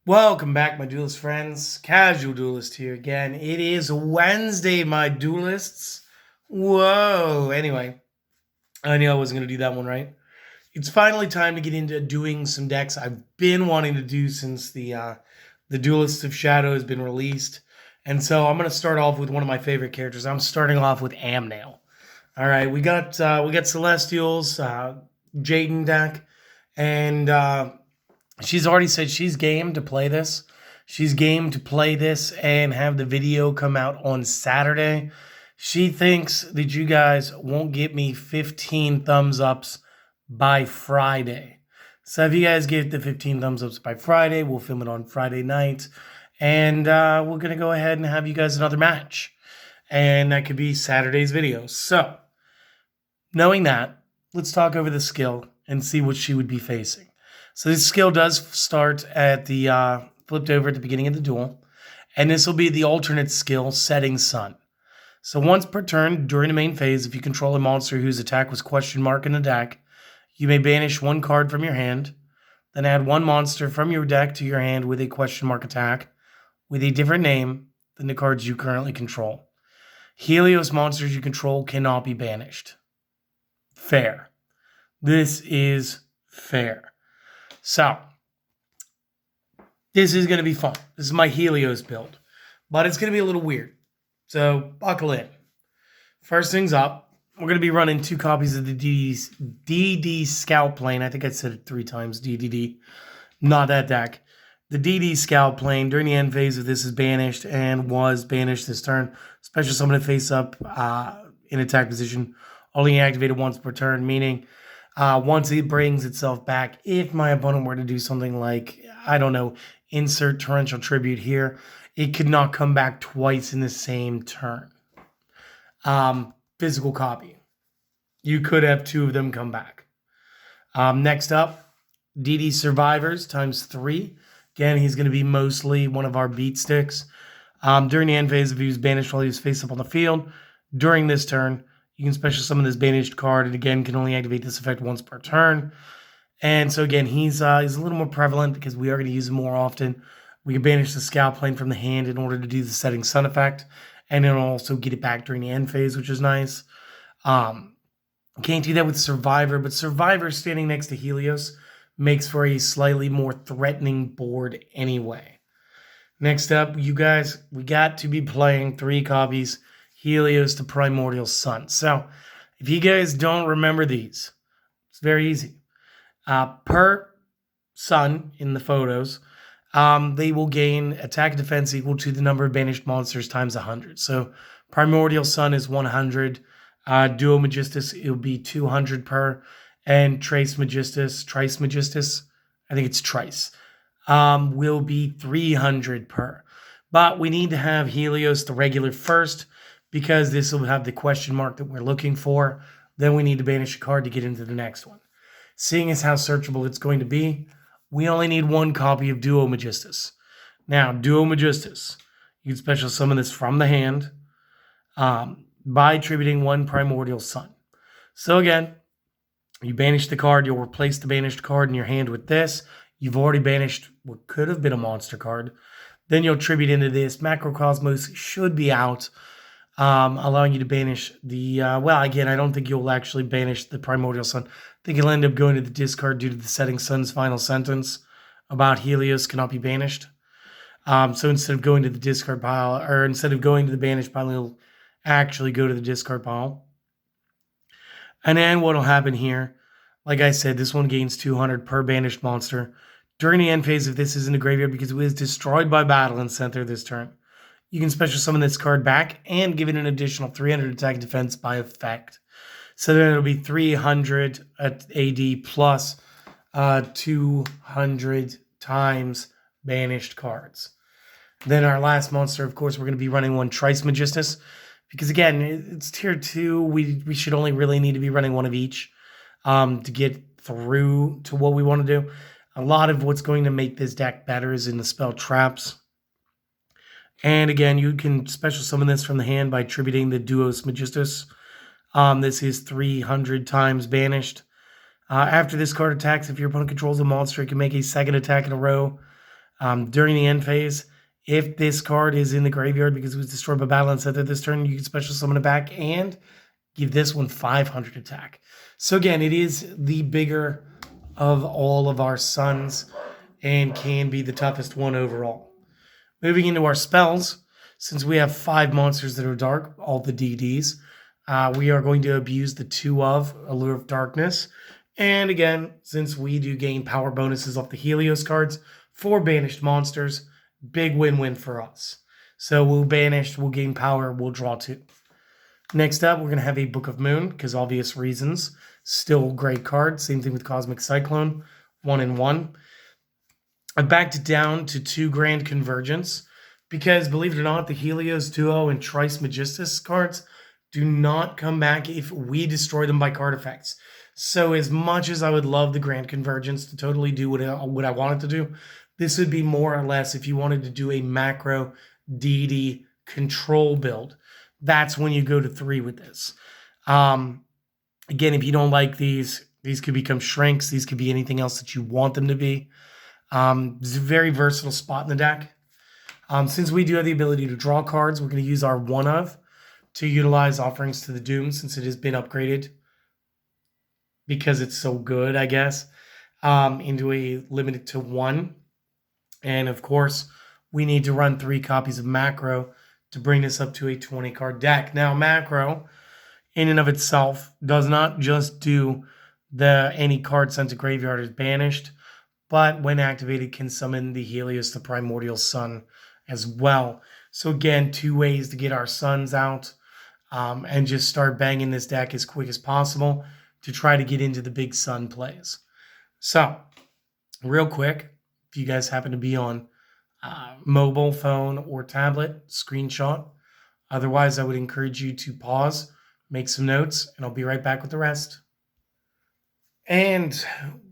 Welcome back, my duelist friends. Casual Duelist here again. It is Wednesday, my duelists. Whoa. Anyway, I knew I wasn't going to do that one right. It's finally time to get into doing some decks I've been wanting to do since the Duelists of Shadow has been released. And so I'm going to start off with one of my favorite characters. I'm starting off with Amnael. All right, we got Celestials, Jaden deck, and she's already said she's game to play this. She's game to play this and have the video come out on Saturday. She thinks that you guys won't get me 15 thumbs ups by Friday. So if you guys get the 15 thumbs ups by Friday, we'll film it on Friday night. And we're going to go ahead and have you guys another match. And that could be Saturday's video. So, knowing that, let's talk over the skill and see what she would be facing. So this skill does start at the flipped over at the beginning of the duel, and this will be the alternate skill, Setting Sun. So once per turn during the main phase, if you control a monster whose attack was question mark in the deck, you may banish one card from your hand, then add one monster from your deck to your hand with a question mark attack with a different name than the cards you currently control. Helios monsters you control cannot be banished. Fair. This is fair. So, this is going to be fun. This is my Helios build. But it's going to be a little weird. So, buckle in. First things up, we're going to be running 2 copies of the DD Scout Plane. I think I said it 3 times, DDD. Not that deck. The DD Scout Plane, during the end phase of this, is banished and was banished this turn. Special summon it face up in attack position. Only activated once per turn, meaning once it brings itself back, if my opponent were to do something like, I don't know, insert Torrential Tribute here, it could not come back twice in the same turn. Physical copy. You could have 2 of them come back. Next up, DD Survivors times 3. Again, he's going to be mostly one of our beat sticks. During the end phase, if he was banished while he was face up on the field, during this turn, you can special summon this banished card, and again, can only activate this effect once per turn. And so again, he's a little more prevalent because we are going to use him more often. We can banish the Scout Plane from the hand in order to do the Setting Sun effect, and then also get it back during the end phase, which is nice. Can't do that with Survivor, but Survivor standing next to Helios makes for a slightly more threatening board anyway. Next up, you guys, we got to be playing 3 copies Helios to Primordial Sun. So, if you guys don't remember these, it's very easy. Per Sun in the photos, they will gain attack and defense equal to the number of banished monsters times 100. So, Primordial Sun is 100. Duo Magistus, it will be 200 per. And Trice Magistus, I think it's Trice, will be 300 per. But we need to have Helios the regular first, because this will have the question mark that we're looking for. Then we need to banish a card to get into the next one. Seeing as how searchable it's going to be, we only need 1 copy of Duo Magistus. Now, Duo Magistus, you can special summon this from the hand by attributing 1 Primordial Sun. So again, you banish the card, you'll replace the banished card in your hand with this. You've already banished what could have been a monster card. Then you'll tribute into this. Macrocosmos should be out, allowing you to banish the, well, again, I don't think you'll actually banish the Primordial Sun. I think it'll end up going to the discard due to the Setting Sun's final sentence about Helios cannot be banished. So instead of going to the discard pile, or instead of going to the banish pile, it'll actually go to the discard pile. And then what will happen here, like I said, this one gains 200 per banished monster. During the end phase, if this is in the graveyard because it was destroyed by battle and sent there this turn, you can special summon this card back and give it an additional 300 attack and defense by effect. So then it'll be 300 at AD plus 200 times banished cards. Then our last monster, of course, we're going to be running 1 Trice Magistus. Because again, it's tier 2. We should only really need to be running 1 of each to get through to what we want to do. A lot of what's going to make this deck better is in the spell traps. And again, you can special summon this from the hand by attributing the Duos Magistus. This is 300 times banished. After this card attacks, if your opponent controls a monster, it can make a second attack in a row During the end phase, if this card is in the graveyard because it was destroyed by battle and set this turn, you can special summon it back and give this one 500 attack. So again, it is the bigger of all of our suns and can be the toughest one overall. Moving into our spells, since we have 5 monsters that are dark, all the DDs, we are going to abuse the 2 of Allure of Darkness. And again, since we do gain power bonuses off the Helios cards for banished monsters, big win-win for us. So we'll banish, we'll gain power, we'll draw 2. Next up, we're going to have a Book of Moon, because obvious reasons. Still a great card. Same thing with Cosmic Cyclone, 1 and 1. I backed it down to 2 Grand Convergence, because believe it or not, the Helios Duo and Trice Magistus cards do not come back if we destroy them by card effects. So as much as I would love the Grand Convergence to totally do what I wanted to do, this would be more or less if you wanted to do a macro DD control build. That's when you go to 3 with this. Again, if you don't like these could become shrinks. These could be anything else that you want them to be. It's a very versatile spot in the deck. Since we do have the ability to draw cards, we're going to use our 1 of to utilize Offerings to the Doom, since it has been upgraded because it's so good, I guess, into a limited to 1. And of course, we need to run 3 copies of Macro to bring this up to a 20-card deck. Now, Macro, in and of itself, does not just do any card sent to graveyard is banished, but when activated can summon the Helios, the Primordial Sun, as well. So again, 2 ways to get our suns out and just start banging this deck as quick as possible to try to get into the big sun plays. So, real quick, if you guys happen to be on mobile phone or tablet, screenshot. Otherwise, I would encourage you to pause, make some notes, and I'll be right back with the rest. And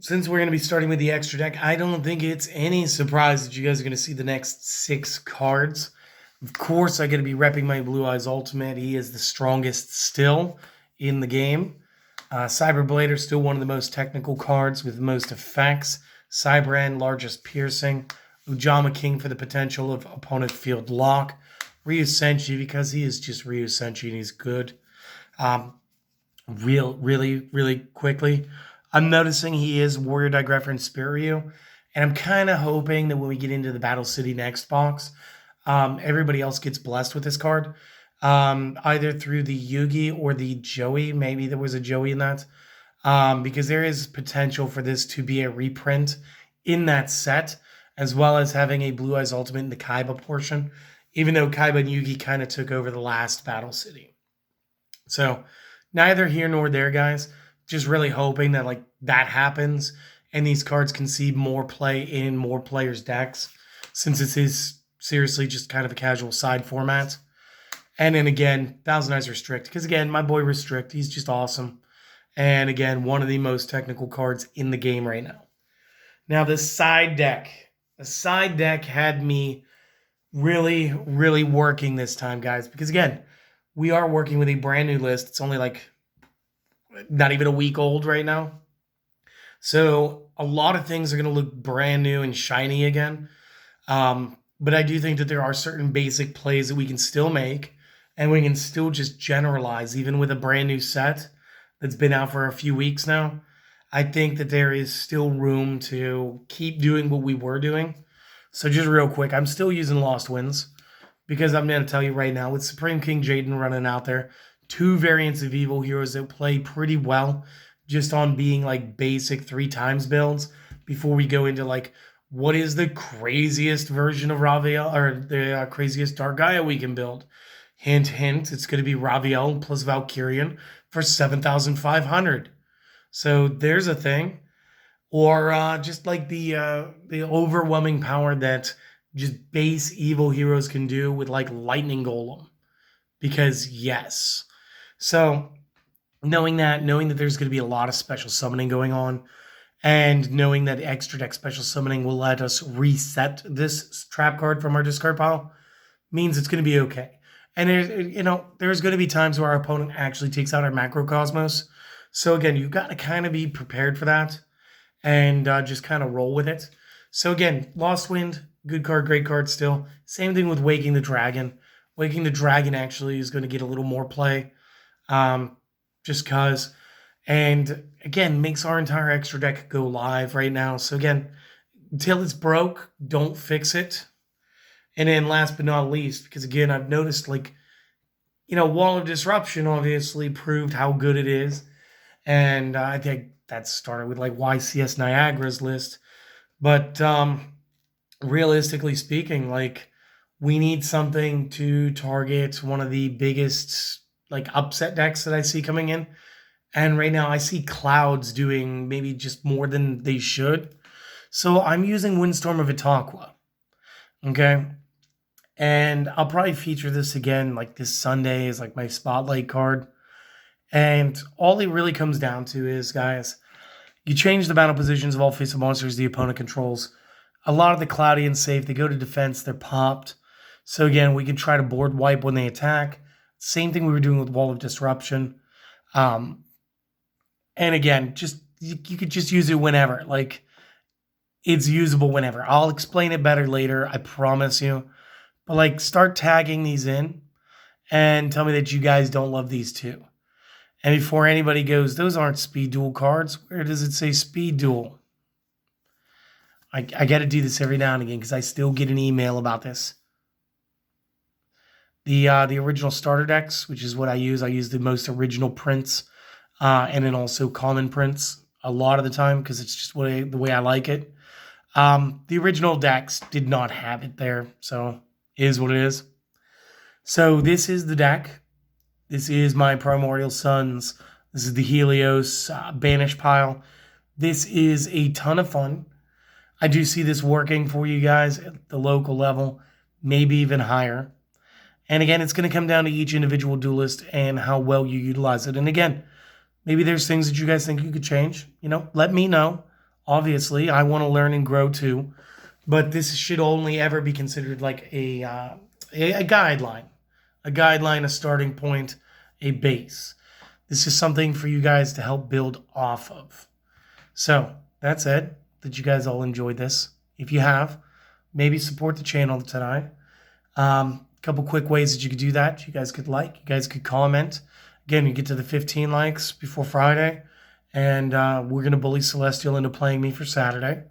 since we're going to be starting with the extra deck, I don't think it's any surprise that you guys are going to see the next 6 cards. Of course, I'm going to be repping my Blue Eyes Ultimate. He is the strongest still in the game. Cyberblader, still one of the most technical cards with the most effects. Cybran, largest piercing. Ujama King for the potential of opponent field lock. Ryu Senshi, because he is just Ryu Senshi and he's good. Really quickly, I'm noticing he is Warrior Digrapher and Spirit Ryu, and I'm kind of hoping that when we get into the Battle City next box, everybody else gets blessed with this card, either through the Yugi or the Joey. Maybe there was a Joey in that, because there is potential for this to be a reprint in that set, as well as having a Blue Eyes Ultimate in the Kaiba portion, even though Kaiba and Yugi kind of took over the last Battle City. So, neither here nor there, guys. Just really hoping that that happens and these cards can see more play in more players' decks, since this is seriously just kind of a casual side format. And then again, Thousand Eyes Restrict, because again, my boy Restrict, he's just awesome. And again, one of the most technical cards in the game right now. Now, the side deck had me really working this time, guys, because again, we are working with a brand new list. It's only not even a week old right now. So a lot of things are going to look brand new and shiny again. But I do think that there are certain basic plays that we can still make, and we can still just generalize, even with a brand new set that's been out for a few weeks now. I think that there is still room to keep doing what we were doing. So just real quick, I'm still using Lost Winds, because I'm going to tell you right now, with Supreme King Jaden running out there, 2 variants of Evil Heroes that play pretty well just on being basic 3 times builds before we go into what is the craziest version of Raviel, or the craziest Dark Gaia we can build. Hint, hint, it's going to be Raviel plus Valkyrian for 7,500. So there's a thing. Or just the overwhelming power that just base evil heroes can do with Lightning Golem. Because yes. So knowing that there's going to be a lot of special summoning going on, and knowing that extra deck special summoning will let us reset this trap card from our discard pile, means it's going to be okay. And there's going to be times where our opponent actually takes out our Macrocosmos. So again, you've got to kind of be prepared for that and just kind of roll with it. So again, Lost Wind, Good card, great card still. Same thing with Waking the Dragon. Waking the Dragon actually is going to get a little more play. Just cause. And again, makes our entire extra deck go live right now. So again, until it's broke, don't fix it. And then last but not least, because again, I've noticed like, Wall of Disruption obviously proved how good it is. And I think that started with like YCS Niagara's list. But realistically speaking, like we need something to target one of the biggest like upset decks that I see coming in. And right now I see Clouds doing maybe just more than they should. So I'm using Windstorm of Itaqua. Okay. And I'll probably feature this again like this Sunday as like my spotlight card. And all it really comes down to is, guys, you change the battle positions of all face-up monsters the opponent controls. A lot of the Cloudy and safe, they go to defense, they're popped. So again, we can try to board wipe when they attack. Same thing we were doing with Wall of Disruption. And again, just you could just use it whenever. Like, it's usable whenever. I'll explain it better later, I promise you. But like, start tagging these in and tell me that you guys don't love these too. And before anybody goes, those aren't Speed Duel cards. Where does it say Speed Duel? I got to do this every now and again because I still get an email about this. The original starter decks, which is what I use the most original prints and then also common prints a lot of the time because it's just the way I like it. The original decks did not have it there, so it is what it is. So this is the deck. This is my Primordial Suns. This is the Helios Banish pile. This is a ton of fun. I do see this working for you guys at the local level, maybe even higher. And again, it's going to come down to each individual duelist and how well you utilize it. And again, maybe there's things that you guys think you could change. Let me know. Obviously, I want to learn and grow too. But this should only ever be considered like a guideline. A guideline, a starting point, a base. This is something for you guys to help build off of. So, that's it. That you guys all enjoyed this. If you have, maybe support the channel tonight. Couple quick ways that you could do that. You guys could like, you guys could comment. Again, you get to the 15 likes before Friday, and we're going to bully Celestial into playing me for Saturday.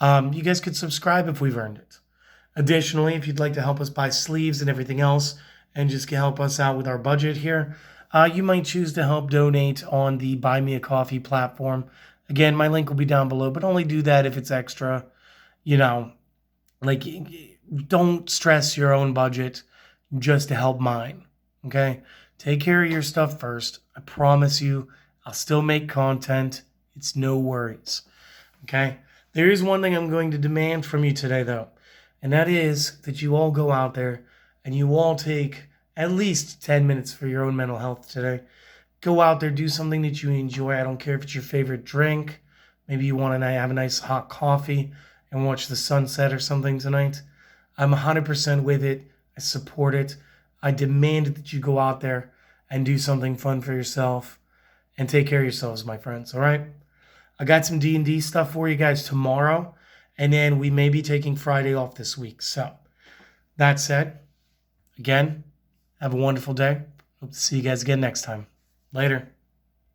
You guys could subscribe if we've earned it. Additionally, if you'd like to help us buy sleeves and everything else, and just help us out with our budget here, you might choose to help donate on the Buy Me a Coffee platform. Again, my link will be down below, but only do that if it's extra. Like, don't stress your own budget just to help mine, okay? Take care of your stuff first. I promise you, I'll still make content. It's no worries, okay? There is one thing I'm going to demand from you today, though, and that is that you all go out there and you all take at least 10 minutes for your own mental health today. Go out there, do something that you enjoy. I don't care if it's your favorite drink. Maybe you want to have a nice hot coffee and watch the sunset or something tonight. I'm 100% with it. I support it. I demand that you go out there and do something fun for yourself and take care of yourselves, my friends, all right? I got some D&D stuff for you guys tomorrow, and then we may be taking Friday off this week. So, that said, again, have a wonderful day. Hope to see you guys again next time. Later.